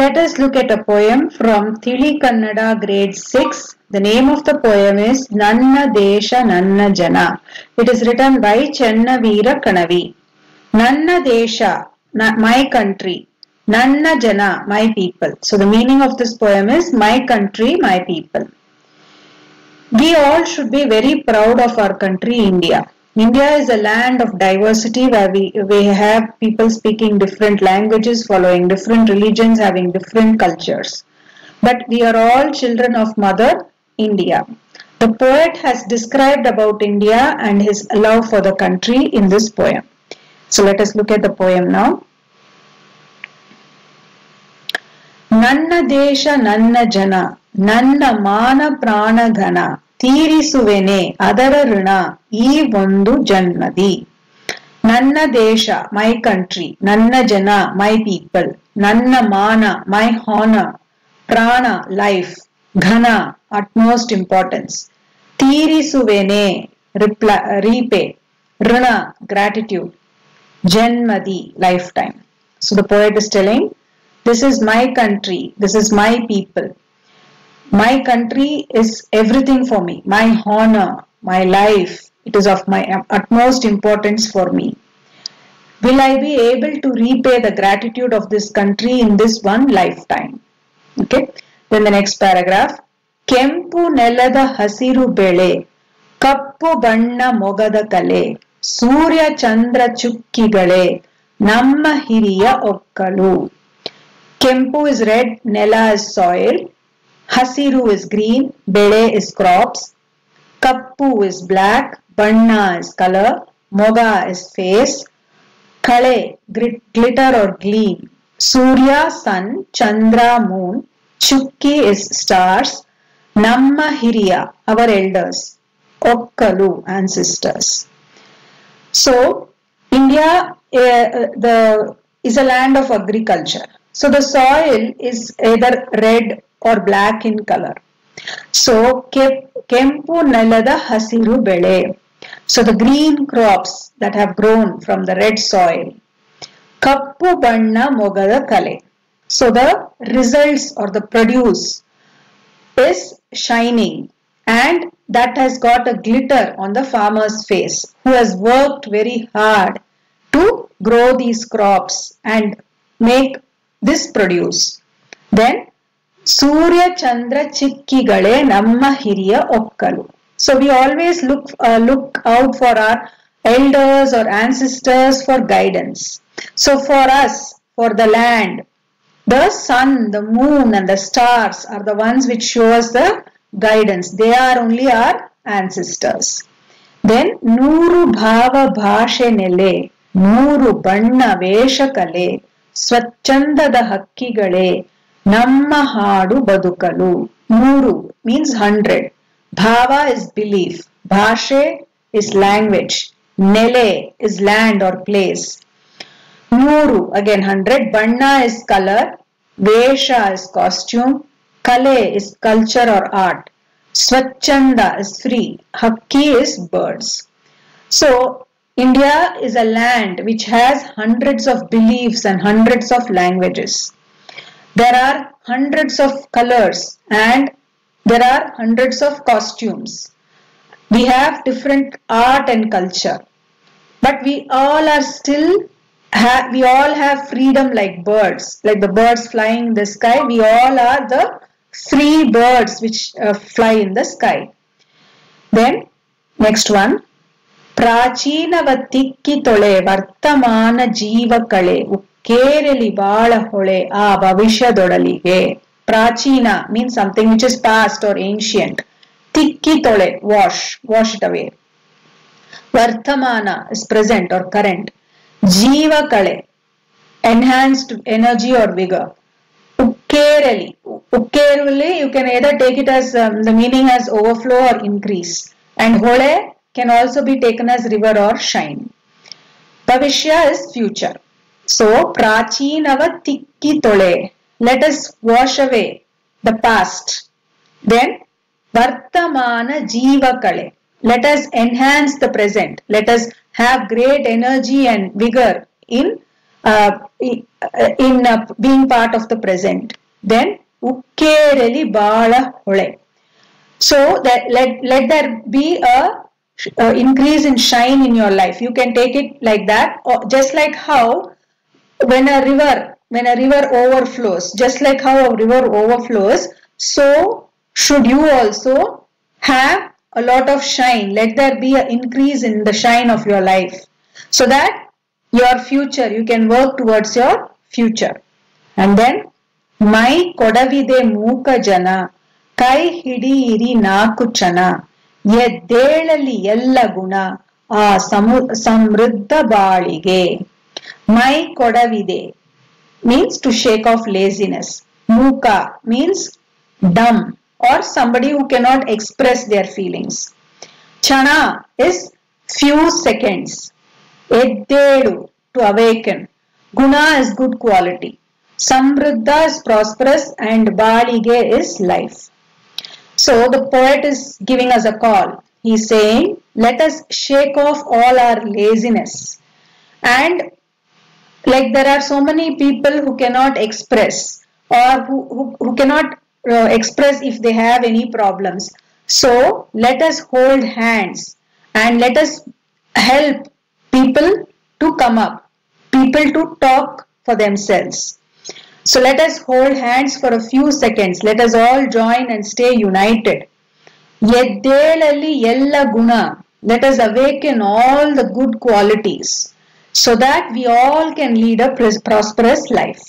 Let us look at a poem from Thili Kannada grade 6. The name of the poem is Nanna Desha Nanna Jana. It is written by Chennaveera Kanavi. Nanna Desha, my country. Nanna Jana, my people. So the meaning of this poem is my country, my people. We all should be very proud of our country, India. India is a land of diversity where we have people speaking different languages, following different religions, having different cultures. But we are all children of Mother India. The poet has described about India and his love for the country in this poem. So let us look at the poem now. Nanna Desha Nanna Jana, Nanna Mana Prana Ghana, ತೀರಿಸುವೆನೆ ಅದರ ಋಣ ಈ ಒಂದು ಜನ್ಮದಿ. ನನ್ನ ದೇಶ, my country, ನನ್ನ ಜನ, ಮೈ people, ನನ್ನ ಮಾನ, ಮೈ ಹಾನರ್, ಪ್ರಾಣ, ಲೈಫ್, ಘನ, ಅಟ್ಮೋಸ್ಟ್ ಇಂಪಾರ್ಟೆನ್ಸ್, ತೀರಿಸುವೆನೆ, repay, ಋಣ, gratitude, ಜನ್ಮದಿ, lifetime. So the poet is telling, this is my country, this is my people. My country is everything for me, my honor, my life, it is of my utmost importance for me. Will I be able to repay the gratitude of this country in this one lifetime? Okay. Then the next paragraph. Kempu nelada hasiru bele, kappu banna mogada kale, surya chandra chukkigale, namma hiriya okkalu. Kempu is red, nela is soil. Hasiru is green, bele is crops, kappu is black, banna is color, moga is face, kale glitter or gleam, surya sun, chandra moon, chukki is stars, namma hiriya our elders, okkalu ancestors. So India is a land of agriculture. So the soil is either red or black in color. So kempu nelada hasiru bele. So the green crops that have grown from the red soil. Kappu banna mogada kale. So the results or the produce is shining and that has got a glitter on the farmer's face who has worked very hard to grow these crops and make this produce. Then Surya Chandra Chikkigale Namma Hiriya Okkalu. So we always look out for our elders or ancestors for guidance. So for us, for the land, the sun, the moon and the stars are the ones which show us the guidance. They are only our ancestors. Then Nuru Bhava Bhashe Nele, Nuru Banna Vesha Kale, Swachandada Hakkigale, Namma Hadu Badukalu. Nuru means 100. Bhava is belief. Bhashe is language. Nele is land or place. Nuru again 100. Banna is color. Vesha is costume. Kale is culture or art. Swachanda is free. Hakki is birds. So India is a land which has hundreds of beliefs and hundreds of languages. There are hundreds of colors and there are hundreds of costumes. We have different art and culture. But we all have freedom like birds. Like the birds flying in the sky, we all are the free birds which fly in the sky. Then next one. ಪ್ರಾಚೀನವ ತಿಕ್ಕಿ ತೊಳೆ ವರ್ತಮಾನ ಜೀವ ಕಳೆ ಉಕ್ಕೇರಲಿ ಬಾಳ ಹೊಳೆ ಆ ಭವಿಷ್ಯದೊಡಲಿಗೆ. ಪ್ರಾಚೀನ means something which is past or ancient. ತಿಕ್ಕಿ ತೊಳೆ wash it away. Vartamana is present or current. Jiva kale enhanced energy or vigor. Ukkerali you can either take it as the meaning as overflow or increase, and hole can also be taken as river or shine. Bhavishya is future. So prachinava tikki tole, let us wash away the past. Then vartamana jiva kale, let us enhance the present. Let us have great energy and vigor in being part of the present. Then ukkereli bala hole. So that let there be a increase in shine in your life. You can take it like that, or just like how when a river overflows, just like how a river overflows, so should you also have a lot of shine. Let there be an increase in the shine of your life, so that your future, you can work towards your future. And then my kodavide mooka jana ಕೈ ಹಿಡಿಯಿರಿ ನಾಲ್ಕು ಚನ ಎದ್ದೇಳಲಿ ಎಲ್ಲ ಗುಣ ಆ ಸಮೃದ್ಧ ಬಾಳಿಗೆ. ಮೈ ಕೊಡವಿದೆ means to shake off laziness. Muka means dumb or somebody who cannot express their feelings. Chana is few seconds. Eddelu, to awaken. Guna is good quality. Samruddha is prosperous and balige is life. So the poet is giving us a call. He is saying, let us shake off all our laziness. And like there are so many people who cannot express, or who cannot express if they have any problems. So let us hold hands and let us help people to come up, people to talk for themselves. So let us hold hands for a few seconds. Let us all join and stay united. Yeddelali yella guna. Let us awaken all the good qualities so that we all can lead a prosperous life.